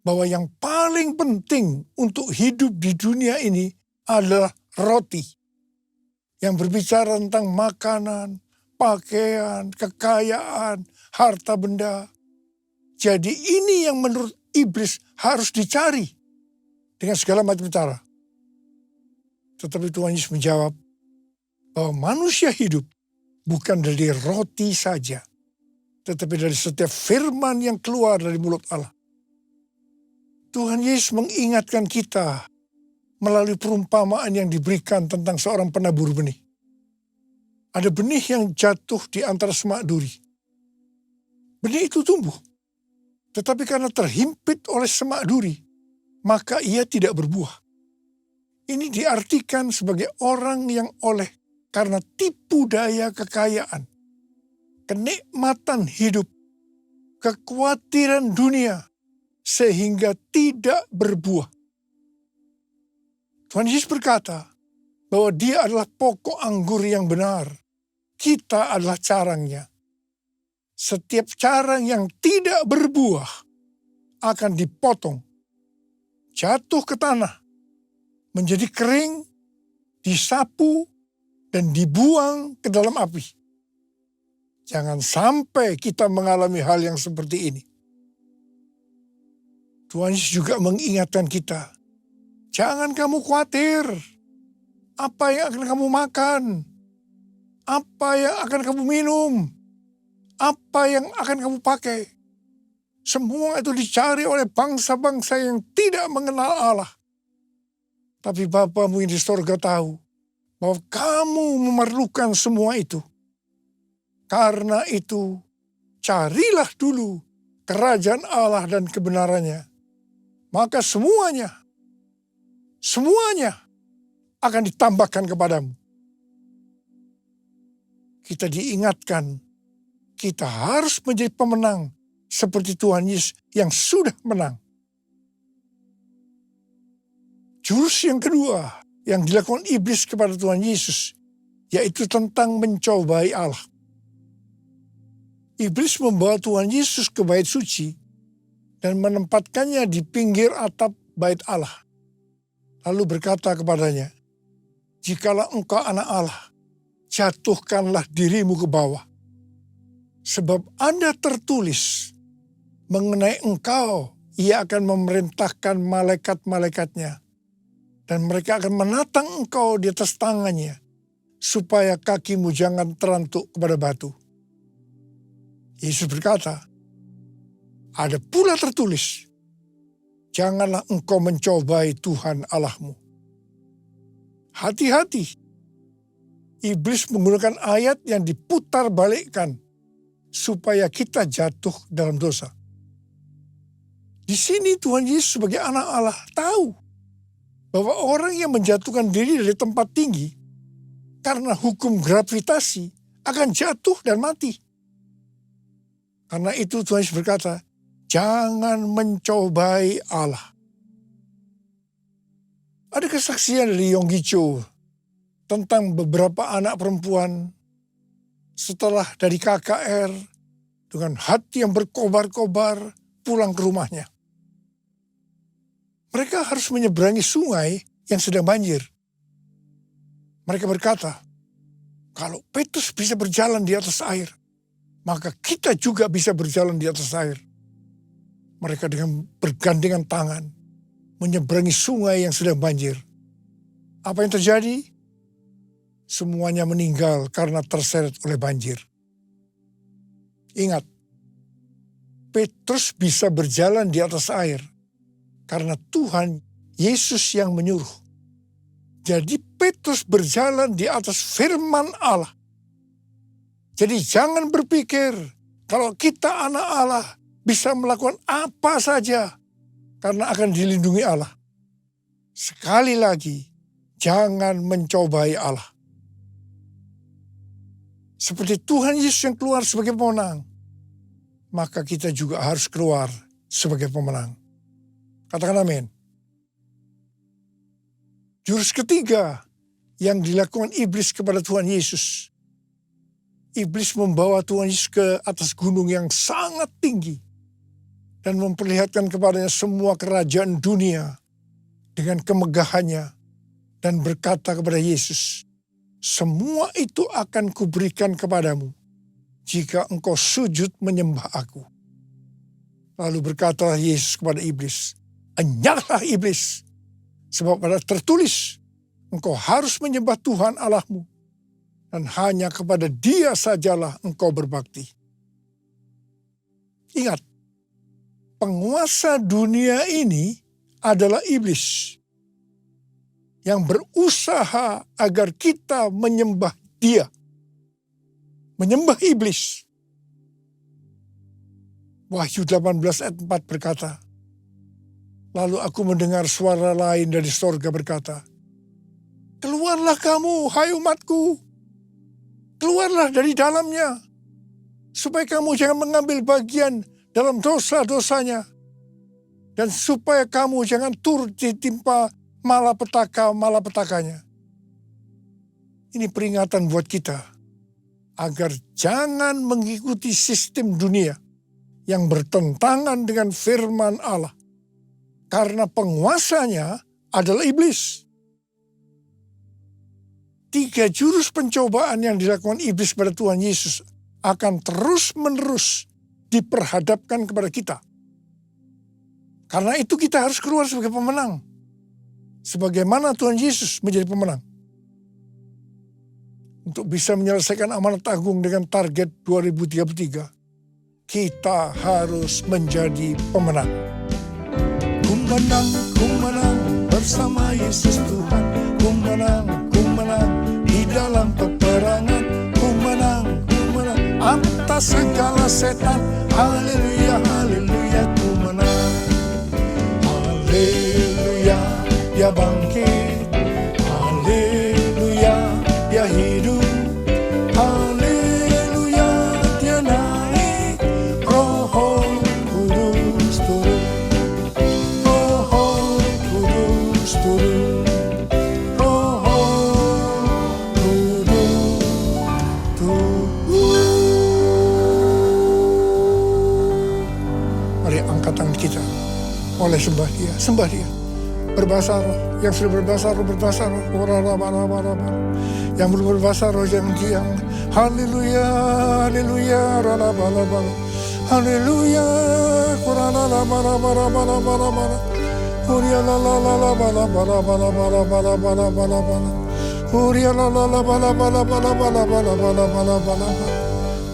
bahwa yang paling penting untuk hidup di dunia ini adalah roti. Yang berbicara tentang makanan, pakaian, kekayaan, harta benda. Jadi ini yang menurut iblis harus dicari dengan segala macam cara. Tetapi Tuhan Yesus menjawab bahwa manusia hidup bukan dari roti saja, tetapi dari setiap firman yang keluar dari mulut Allah. Tuhan Yesus mengingatkan kita melalui perumpamaan yang diberikan tentang seorang penabur benih. Ada benih yang jatuh di antara semak duri. Benih itu tumbuh, tetapi karena terhimpit oleh semak duri, maka ia tidak berbuah. Ini diartikan sebagai orang yang oleh karena tipu daya kekayaan, kenikmatan hidup, kekhawatiran dunia, sehingga tidak berbuah. Tuhan Yesus berkata bahwa Dia adalah pokok anggur yang benar. Kita adalah carangnya. setiap carang yang tidak berbuah akan dipotong, jatuh ke tanah, menjadi kering, disapu, dan dibuang ke dalam api. Jangan sampai kita mengalami hal yang seperti ini. Tuhan Yesus juga mengingatkan kita, jangan kamu khawatir apa yang akan kamu makan, apa yang akan kamu minum, apa yang akan kamu pakai. Semua itu dicari oleh bangsa-bangsa yang tidak mengenal Allah. Tapi Bapamu yang di sorga tahu bahwa kamu memerlukan semua itu. Karena itu, carilah dulu kerajaan Allah dan kebenarannya. Maka semuanya akan ditambahkan kepadamu. Kita diingatkan, kita harus menjadi pemenang seperti Tuhan Yesus yang sudah menang. Jurus yang kedua yang dilakukan iblis kepada Tuhan Yesus, yaitu tentang mencobai Allah. Iblis membawa Tuhan Yesus ke bait suci dan menempatkannya di pinggir atap bait Allah. Lalu berkata kepadanya, jikalau engkau anak Allah, jatuhkanlah dirimu ke bawah. Sebab ada tertulis, mengenai engkau, ia akan memerintahkan malaikat-malaikatnya. Dan mereka akan menatang engkau di atas tangannya, supaya kakimu jangan terantuk kepada batu. Yesus berkata, ada pula tertulis, janganlah engkau mencobai Tuhan Allahmu. Hati-hati, iblis menggunakan ayat yang diputar balikkan, supaya kita jatuh dalam dosa. Di sini Tuhan Yesus sebagai anak Allah tahu bahwa orang yang menjatuhkan diri dari tempat tinggi karena hukum gravitasi akan jatuh dan mati. Karena itu Tuhan Yesus berkata, jangan mencobai Allah. Ada kesaksian dari Yonggi Cho tentang beberapa anak perempuan setelah dari KKR dengan hati yang berkobar-kobar pulang ke rumahnya. Mereka harus menyeberangi sungai yang sedang banjir. Mereka berkata, kalau Petrus bisa berjalan di atas air, maka kita juga bisa berjalan di atas air. Mereka dengan bergandengan tangan menyeberangi sungai yang sedang banjir. Apa yang terjadi? Semuanya meninggal karena terseret oleh banjir. Ingat, Petrus bisa berjalan di atas air karena Tuhan Yesus yang menyuruh. Jadi Petrus berjalan di atas firman Allah. Jadi jangan berpikir kalau kita anak Allah bisa melakukan apa saja karena akan dilindungi Allah. Sekali lagi, jangan mencobai Allah. Seperti Tuhan Yesus yang keluar sebagai pemenang, maka kita juga harus keluar sebagai pemenang. Katakan amin. Jurus ketiga yang dilakukan iblis kepada Tuhan Yesus. Iblis membawa Tuhan Yesus ke atas gunung yang sangat tinggi dan memperlihatkan kepadanya semua kerajaan dunia dengan kemegahannya dan berkata kepada Yesus, semua itu akan kuberikan kepadamu jika engkau sujud menyembah aku. Lalu berkatalah Yesus kepada iblis, enyahlah iblis, sebab ada tertulis, engkau harus menyembah Tuhan Allahmu, dan hanya kepada Dia sajalah engkau berbakti. Ingat, penguasa dunia ini adalah iblis yang berusaha agar kita menyembah Dia, menyembah iblis. Wahyu 18 ayat 4 berkata, lalu aku mendengar suara lain dari sorga berkata, keluarlah kamu, hai umatku, keluarlah dari dalamnya, supaya kamu jangan mengambil bagian dalam dosa-dosanya, dan supaya kamu jangan turut ditimpa malapetaka-malapetakanya. Ini peringatan buat kita, agar jangan mengikuti sistem dunia yang bertentangan dengan firman Allah. Karena penguasanya adalah iblis. 3 jurus pencobaan yang dilakukan iblis pada Tuhan Yesus akan terus-menerus diperhadapkan kepada kita. Karena itu kita harus keluar sebagai pemenang. Sebagaimana Tuhan Yesus menjadi pemenang. Untuk bisa menyelesaikan amanat agung dengan target 2033, kita harus menjadi pemenang. Ku menang bersama Yesus Tuhan. Ku menang di dalam peperangan. Ku menang atas segala setan. Haleluya, haleluya, ku menang. Haleluya, dia bangkit. Haleluya, dia hidup. Haleluya, dia naik. Roh Kudus turun. Roh Kudus turun. Roh Kudus turun. Mari angkat tangan kita. Oleh sembah dia. Berbahasa roh, yang sudah berbahasa roh. Yang belum berbahasa roh jangan diam. Haleluya, haleluya, ralabalabala. Haleluya, kuralabalabalabalabala. Urialalalalabalabalabalabalabalabala. Urialalalabalabalabalabalabalabalabala.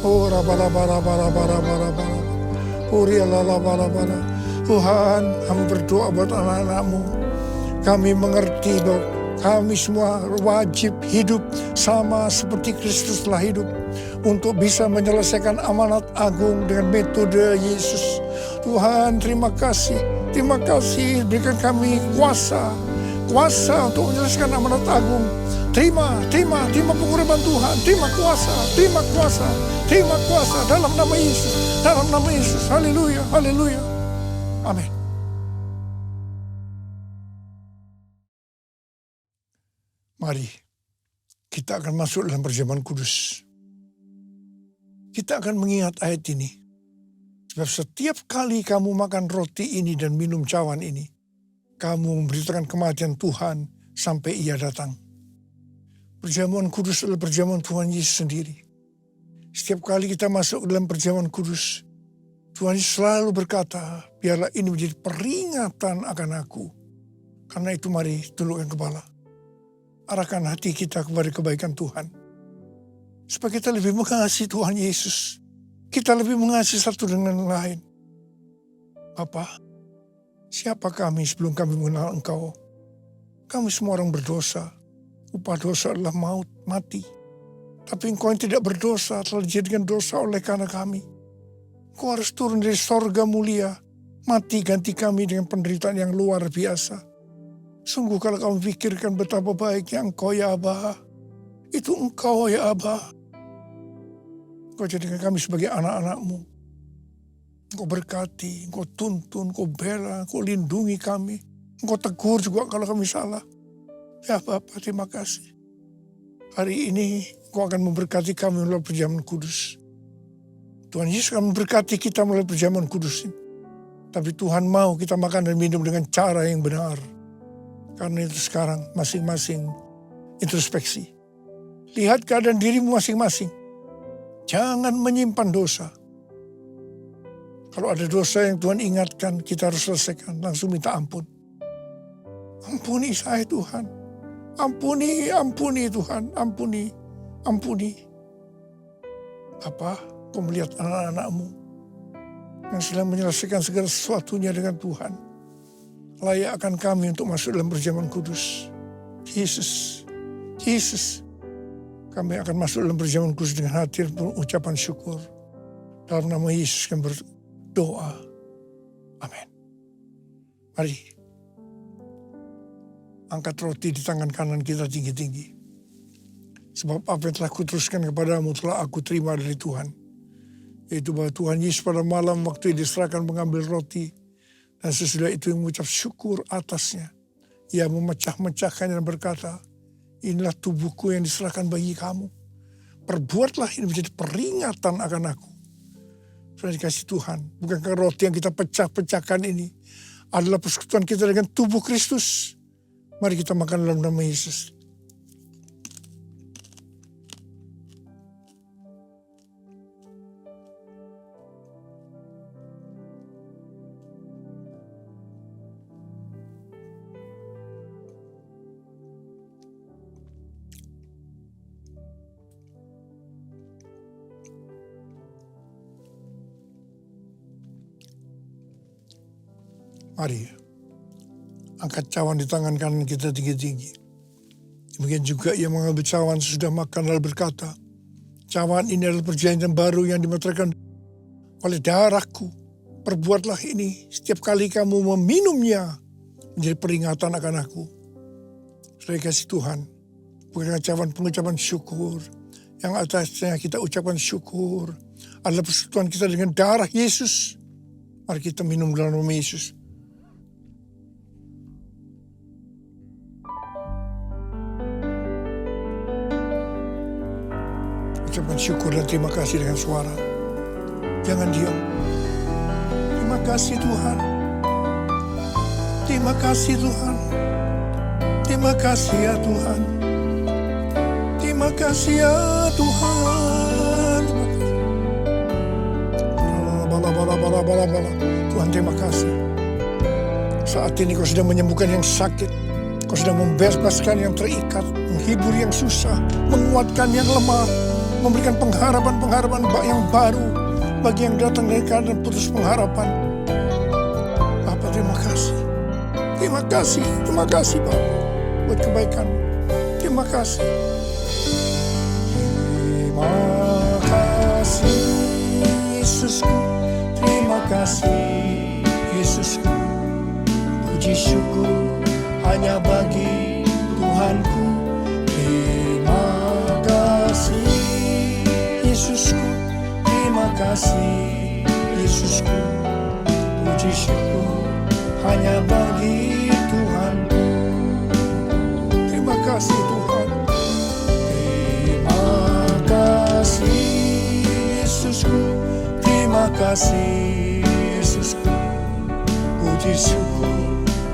Urabalabalabalabalabalabala. Urialalalabala. Tuhan, kami berdoa buat anak-anak-Mu. Kami mengerti bahwa kami semua wajib hidup sama seperti Kristus telah hidup. Untuk bisa menyelesaikan amanat agung dengan metode Yesus. Tuhan, terima kasih. Terima kasih, berikan kami kuasa untuk menyelesaikan amanat agung. Terima pengurapan Tuhan. Terima kuasa dalam nama Yesus. Haleluya, haleluya. Amin. Mari kita akan masuk dalam perjamuan kudus. Kita akan mengingat ayat ini. Sebab setiap kali kamu makan roti ini dan minum cawan ini, kamu memberitakan kematian Tuhan sampai Ia datang. Perjamuan kudus adalah perjamuan Tuhan Yesus sendiri. Setiap kali kita masuk dalam perjamuan kudus, Tuhan Yesus selalu berkata, biarlah ini menjadi peringatan akan aku. Karena itu mari tundukkan kepala. Arahkan hati kita kepada kebaikan Tuhan. Supaya kita lebih mengasihi Tuhan Yesus. Kita lebih mengasihi satu dengan yang lain. Bapa, siapa kami sebelum kami mengenal Engkau? Kami semua orang berdosa. Upah dosa adalah maut, mati. Tapi Engkau yang tidak berdosa telah dijadikan dosa oleh karena kami. Engkau harus turun dari sorga mulia, mati ganti kami dengan penderitaan yang luar biasa. Sungguh kalau kamu pikirkan betapa baiknya Engkau ya Aba, itu Engkau ya Aba. Engkau jadikan kami sebagai anak-anak-Mu. Engkau berkati, Engkau tuntun, Engkau bela, Engkau lindungi kami. Engkau tegur juga kalau kami salah. Ya Bapa, terima kasih. Hari ini Engkau akan memberkati kami melalui perjamuan kudus. Tuhan Yesus akan memberkati kita melalui perjamuan kudus ini. Tapi Tuhan mau kita makan dan minum dengan cara yang benar. Karena itu sekarang masing-masing introspeksi. Lihat keadaan dirimu masing-masing. Jangan menyimpan dosa. Kalau ada dosa yang Tuhan ingatkan, kita harus selesaikan. Langsung minta ampun. Ampuni saya Tuhan. Ampuni Tuhan. Ampuni. Apa? Kau melihat anak-anak-Mu yang sedang menyelesaikan segala sesuatunya dengan Tuhan. Layak akan kami untuk masuk dalam perjamuan kudus. Yesus. Kami akan masuk dalam perjamuan kudus dengan hati dan ucapan syukur. Dalam nama Yesus kami berdoa. Amin. Mari. Angkat roti di tangan kanan kita tinggi-tinggi. Sebab apa yang telah kuteruskan kepadamu telah aku terima dari Tuhan. Yaitu bahwa Tuhan Yesus pada malam waktu diserahkan mengambil roti. Dan sesudah itu yang mengucap syukur atasnya. Ia memecah-mecahkannya dan berkata, inilah tubuhku yang diserahkan bagi kamu. Perbuatlah ini menjadi peringatan akan aku. Sudah dikasih Tuhan. Bukankah roti yang kita pecah-pecahkan ini adalah persekutuan kita dengan tubuh Kristus. Mari kita makan dalam nama Yesus. Mari, angkat cawan di tangan kanan kita tinggi-tinggi. Demikian juga ia mengambil cawan sesudah makan lalu berkata, cawan ini adalah perjanjian baru yang dimeteraikan oleh darahku. Perbuatlah ini setiap kali kamu meminumnya menjadi peringatan akan aku. Sudah dikasih Tuhan, bukan cawan pengucapan syukur. Yang atasnya kita ucapkan syukur adalah persekutuan kita dengan darah Yesus. Mari kita minum dalam nama Yesus. Ucapkan syukur dan terima kasih dengan suara. Jangan diam. Terima kasih Tuhan. Terima kasih Tuhan. Terima kasih ya Tuhan. Terima kasih ya Tuhan. Bala. Tuhan terima kasih. Saat ini kau sudah menyembuhkan yang sakit. Kau sudah membebaskan yang terikat. Menghibur yang susah. Menguatkan yang lemah. Memberikan pengharapan-pengharapan yang baru bagi yang datang dari keadaan putus pengharapan. Bapa terima kasih. Terima kasih Bapa buat kebaikan. Terima kasih. Terima kasih Yesusku. Terima kasih Yesusku. Puji syukur hanya bagi Tuhanku. Terima kasih Yesusku, terima kasih Yesusku. Puji syukur hanya bagi Tuhanku. Terima kasih Tuhan. Terima kasih Yesusku. Terima kasih Yesusku. Puji syukur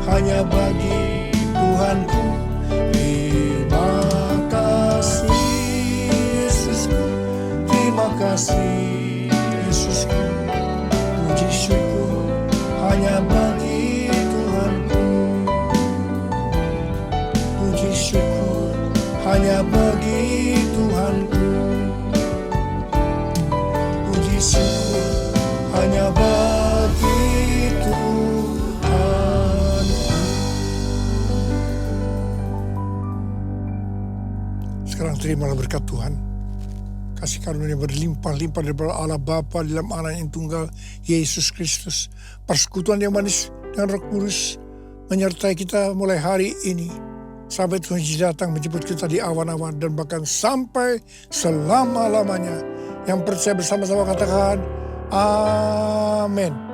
hanya bagi Tuhanku. Terima kasih Yesusku. Terima kasih Yesusku. Puji syukur hanya bagi Tuhanku. Puji syukur hanya bagi Tuhanku. Puji syukur hanya bagi Tuhan. Sekarang terimalah berkat Tuhan. Kasih karunia berlimpah-limpah daripada Allah Bapa dalam Anak yang tunggal Yesus Kristus. Persekutuan yang manis dengan Roh Kudus menyertai kita mulai hari ini sampai Tuhan Yesus datang menjemput kita di awan-awan dan bahkan sampai selama-lamanya. Yang percaya bersama-sama katakan amin.